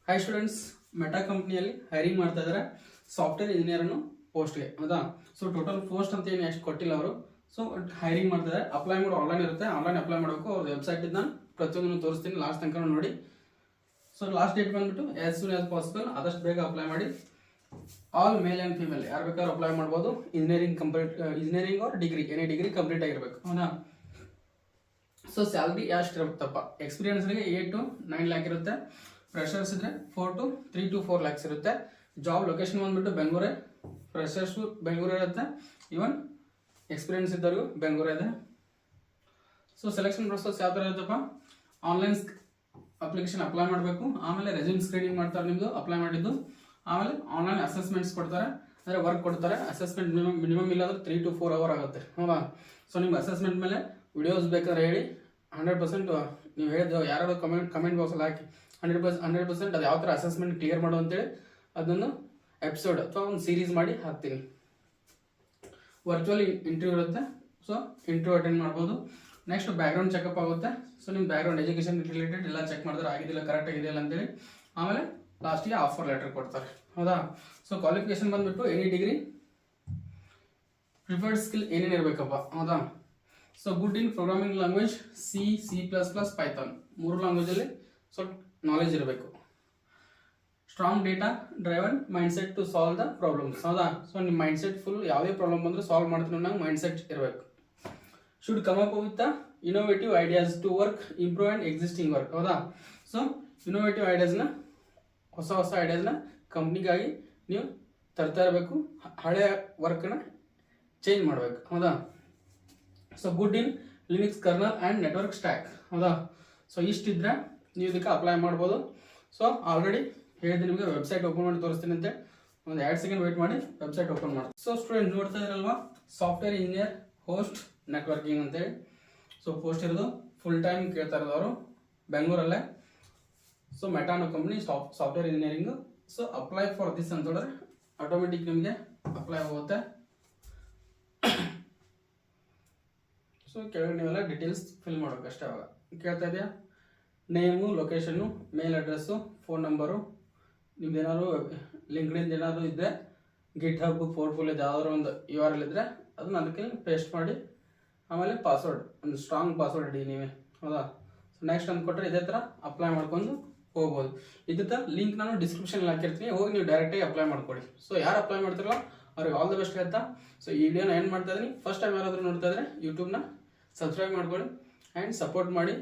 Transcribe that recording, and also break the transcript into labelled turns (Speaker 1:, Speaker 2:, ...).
Speaker 1: Hi students, meta ಕಂಪ್ನಿಯಲ್ಲಿ hiring ಮಾಡ್ತಾ ಇದ್ದಾರೆ ಸಾಫ್ಟ್ವೇರ್ ಇಂಜಿನಿಯರ್ ಅನ್ನು ಪೋಸ್ಟ್ಗೆ. ಹೌದಾ? ಸೊ ಟೋಟಲ್ ಪೋಸ್ಟ್ ಅಂತ ಏನು ಎಷ್ಟು ಕೊಟ್ಟಿಲ್ಲ ಅವರು. ಸೊ ಹೈರಿಂಗ್ ಮಾಡ್ತಾರೆ. ಅಪ್ಲೈ ಮಾಡೋ ಆನ್ಲೈನ್ ಇರುತ್ತೆ, ಆನ್ಲೈನ್ ಅಪ್ಲೈ ಮಾಡಬೇಕು. ಅವ್ರ ವೆಬ್ಸೈಟ್ ನಾನು ಪ್ರತಿಯೊಂದನ್ನು ತೋರಿಸ್ತೀನಿ ಲಾಸ್ಟ್ ತನಕ ನೋಡಿ. ಸೊ ಲಾಸ್ಟ್ ಡೇಟ್ ಬಂದ್ಬಿಟ್ಟು ಆಸ್ ಸೂನ್ ಆಸ್ ಪಾಸಿಬಲ್, ಆದಷ್ಟು ಬೇಗ ಅಪ್ಲೈ ಮಾಡಿ. ಆಲ್ ಮೇಲ್ ಆ್ಯಂಡ್ ಫೀಮೇಲ್ ಯಾರು ಬೇಕಾದ್ರೂ ಅಪ್ಲೈ ಮಾಡ್ಬೋದು. Engineering or degree, any degree complete ಆಗಿರ್ಬೇಕು. ಹೌದಾ? ಸೊ ಸ್ಯಾಲ್ರಿ ಎಷ್ಟು ಇರುತ್ತಪ್ಪ? ಎಕ್ಸ್ಪೀರಿಯನ್ಸ್ಗೆ 8 to 9 ಲ್ಯಾಕ್ ಇರುತ್ತೆ. ಫ್ರೆಶರ್ಸ್ ಇದ್ರೆ 4 to 4 ಲ್ಯಾಕ್ಸ್ ಇರುತ್ತೆ. ಜಾಬ್ ಲೊಕೇಶನ್ ಬಂದ್ಬಿಟ್ಟು ಬೆಂಗಳೂರೇ. ಫ್ರೆಶರ್ಸ್ ಬೆಂಗಳೂರು ಇರುತ್ತೆ, ಇವನ್ ಎಕ್ಸ್ಪೀರಿಯನ್ಸ್ ಇದ್ದವ್ರಿಗೂ ಬೆಂಗಳೂರು ಇದೆ. ಸೊ ಸೆಲೆಕ್ಷನ್ ಪ್ರೊಸೆಸ್ ಯಾವ ಥರ ಇರುತ್ತಪ್ಪ? ಆನ್ಲೈನ್ ಅಪ್ಲಿಕೇಶನ್ ಅಪ್ಲೈ ಮಾಡಬೇಕು, ಆಮೇಲೆ ರೆಸ್ಯೂಮ್ ಸ್ಕ್ರೀನಿಂಗ್ ಮಾಡ್ತಾರೆ ನಿಮ್ಮದು ಅಪ್ಲೈ ಮಾಡಿದ್ದು. ಆಮೇಲೆ ಆನ್ಲೈನ್ ಅಸೆಸ್ಮೆಂಟ್ಸ್ ಕೊಡ್ತಾರೆ, ಅಂದರೆ ವರ್ಕ್ ಕೊಡ್ತಾರೆ. ಅಸೆಸ್ಮೆಂಟ್ ಮಿನಿಮಮ್ ಇಲ್ಲಾಂದ್ರೆ 3 to 4 ಅವರ್ ಆಗುತ್ತೆ. ಹೌದಾ? ಸೊ ನಿಮ್ಮ ಅಸೆಸ್ಮೆಂಟ್ ಮೇಲೆ ವಿಡಿಯೋಸ್ ಬೇಕಾದ್ರೆ ಹೇಳಿ. 100% ನೀವು ಹೇಳಿದ್ದು ಯಾರು ಕಮೆಂಟ್ ಬಾಕ್ಸಲ್ಲಿ ಹಾಕಿ 100% ಅದು ಯಾವ ಥರ ಅಸೆಸ್ಮೆಂಟ್ ಕ್ಲಿಯರ್ ಮಾಡು ಅಂತೇಳಿ ಅದನ್ನು ಎಪಿಸೋಡ್ ಅಥವಾ ಒಂದು ಸೀರೀಸ್ ಮಾಡಿ ಹಾಕ್ತೀನಿ. ವರ್ಚುವಲ್ ಇಂಟರ್ವ್ಯೂ ಇರುತ್ತೆ. ಸೊ ಇಂಟರ್ವ್ಯೂ ಅಟೆಂಡ್ ಮಾಡ್ಬೋದು. ನೆಕ್ಸ್ಟ್ ಬ್ಯಾಕ್ಗ್ರೌಂಡ್ ಚೆಕಪ್ ಆಗುತ್ತೆ. ಸೊ ನಿಮ್ಮ ಬ್ಯಾಕ್ಗ್ರೌಂಡ್ ಎಜುಕೇಷನ್ ರಿಲೇಟೆಡ್ ಎಲ್ಲ ಚೆಕ್ ಮಾಡಿದ್ರೆ ಆಗಿದ್ದಿಲ್ಲ, ಕರೆಕ್ಟ್ ಆಗಿದೆಯಲ್ಲ ಅಂತೇಳಿ. ಆಮೇಲೆ ಲಾಸ್ಟಿಗೆ ಆಫರ್ ಲೆಟರ್ ಕೊಡ್ತಾರೆ. ಹೌದಾ? ಸೊ ಕ್ವಾಲಿಫಿಕೇಶನ್ ಬಂದ್ಬಿಟ್ಟು ಎನಿ ಡಿಗ್ರಿ, ಪ್ರಿಫರ್ಡ್ ಸ್ಕಿಲ್ ಏನೇನು ಇರಬೇಕಪ್ಪ. ಹೌದಾ? So good in programming language C++, Python 3 ಲ್ಯಾಂಗ್ವೇಜಲ್ಲಿ ಸ್ವಲ್ಪ ನಾಲೆಜ್ ಇರಬೇಕು. Strong data driven mindset to solve the problems. ಹೌದಾ? ಸೊ ನಿಮ್ಮ ಮೈಂಡ್ಸೆಟ್ ಫುಲ್ ಯಾವುದೇ ಪ್ರಾಬ್ಲಮ್ ಬಂದರೂ ಸಾಲ್ವ್ ಮಾಡ್ತೀನಿ ಅನ್ನೋ ಮೈಂಡ್ಸೆಟ್ ಇರಬೇಕು. Should come up with innovative ideas to work improve and existing work. ಹೌದಾ? ಸೊ ಇನೋವೇಟಿವ್ ಐಡಿಯಾಸ್ನ, ಹೊಸ ಐಡಿಯಾಸ್ನ ಕಂಪ್ನಿಗಾಗಿ ನೀವು ತರ್ತಾ ಇರಬೇಕು. ಹಳೆಯ ವರ್ಕ್ನ ಚೇಂಜ್ ಮಾಡಬೇಕು. ಹೌದಾ? So good in Linux kernel and network stack. ಹೌದಾ? ಸೊ ಇಷ್ಟಿದ್ರೆ ನೀವು ಇದಕ್ಕೆ ಅಪ್ಲೈ ಮಾಡ್ಬೋದು. ಸೊ ಆಲ್ರೆಡಿ ಹೇಳಿದೆ ನಿಮಗೆ, ವೆಬ್ಸೈಟ್ ಓಪನ್ ಮಾಡಿ ತೋರಿಸ್ತೀನಿ ಅಂತ. ಒಂದು 2 ಸೆಕೆಂಡ್ ವೇಟ್ ಮಾಡಿ ವೆಬ್ಸೈಟ್ ಓಪನ್ ಮಾಡಿ. ಸೊ ಸ್ಟೂಡೆಂಟ್ ನೋಡ್ತಾ ಇರಲ್ವಾ, ಸಾಫ್ಟ್ವೇರ್ ಇಂಜಿನಿಯರ್ ಹೋಸ್ಟ್ ನೆಟ್ವರ್ಕಿಂಗ್ ಅಂತೇಳಿ. ಸೊ ಪೋಸ್ಟ್ ಇರೋದು ಫುಲ್ ಟೈಮ್ ಕೇಳ್ತಾ ಇರೋದು ಅವರು ಬೆಂಗಳೂರಲ್ಲೇ. ಸೊ ಮೆಟಾ ಅನ್ನೋ company software engineering. So apply for this ಅಂತ ಹೇಳಿದ್ರೆ ಆಟೋಮೆಟಿಕ್ ನಿಮಗೆ ಅಪ್ಲೈ ಆಗುತ್ತೆ. ಸೊ ಕೆಳಗಡೆ ನೀವೆಲ್ಲ ಡೀಟೇಲ್ಸ್ ಫಿಲ್ ಮಾಡೋಕ್ಕಷ್ಟೇ. ಅವಾಗ ಕೇಳ್ತಾ ಇದೆಯಾ, ನೇಮು, ಲೊಕೇಶನ್ನು, ಮೇಲ್ ಅಡ್ರೆಸ್ಸು, ಫೋನ್ ನಂಬರು, ನಿಮ್ದೇನಾದ್ರು ಲಿಂಕ್ಡ್ಇನ್ ಏನಾದರೂ ಇದ್ದರೆ, ಗಿಟ್ ಹಬ್, ಪೋರ್ಟ್ಫೋಲಿಯೋದು ಯಾವ್ದಾದ್ರು ಒಂದು URL ಇದ್ದರೆ ಅದನ್ನ ಅದಕ್ಕೆ ಪೇಸ್ಟ್ ಮಾಡಿ. ಆಮೇಲೆ ಪಾಸ್ವರ್ಡ್, ಒಂದು ಸ್ಟ್ರಾಂಗ್ ಪಾಸ್ವರ್ಡ್ ಇಡಿ ನೀವೇ. ಹೌದಾ? ಸೊ ನೆಕ್ಸ್ಟ್ ಅಂತ ಕೊಟ್ಟರೆ ಇದೇ ಥರ ಅಪ್ಲೈ ಮಾಡ್ಕೊಂಡು ಹೋಗ್ಬೋದು. ಇದ್ದ ಲಿಂಕ್ ನಾನು ಡಿಸ್ಕ್ರಿಪ್ಷನಲ್ಲಿ ಹಾಕಿರ್ತೀನಿ, ಹೋಗಿ ನೀವು ಡೈರೆಕ್ಟಾಗಿ ಅಪ್ಲೈ ಮಾಡ್ಕೊಳ್ಳಿ. ಸೊ ಯಾರು ಅಪ್ಲೈ ಮಾಡ್ತಿರಲ್ಲ ಅವ್ರಿಗೆ ಆಲ್ ದ ಬೆಸ್ಟ್ ಹೇಳ್ತಾ, ಸೊ ಈ ವಿಡಿಯೋನ ಏನು ಮಾಡ್ತಾ ಇದ್ದೀನಿ, ಫಸ್ಟ್ ಟೈಮ್ ಯಾರಾದರೂ ನೋಡ್ತಾ ಇದ್ರೆ ಯೂಟ್ಯೂಬ್ನ ಸಬ್ಸ್ಕ್ರೈಬ್ ಮಾಡ್ಕೊಳ್ಳಿ ಆ್ಯಂಡ್ ಸಪೋರ್ಟ್ ಮಾಡಿ.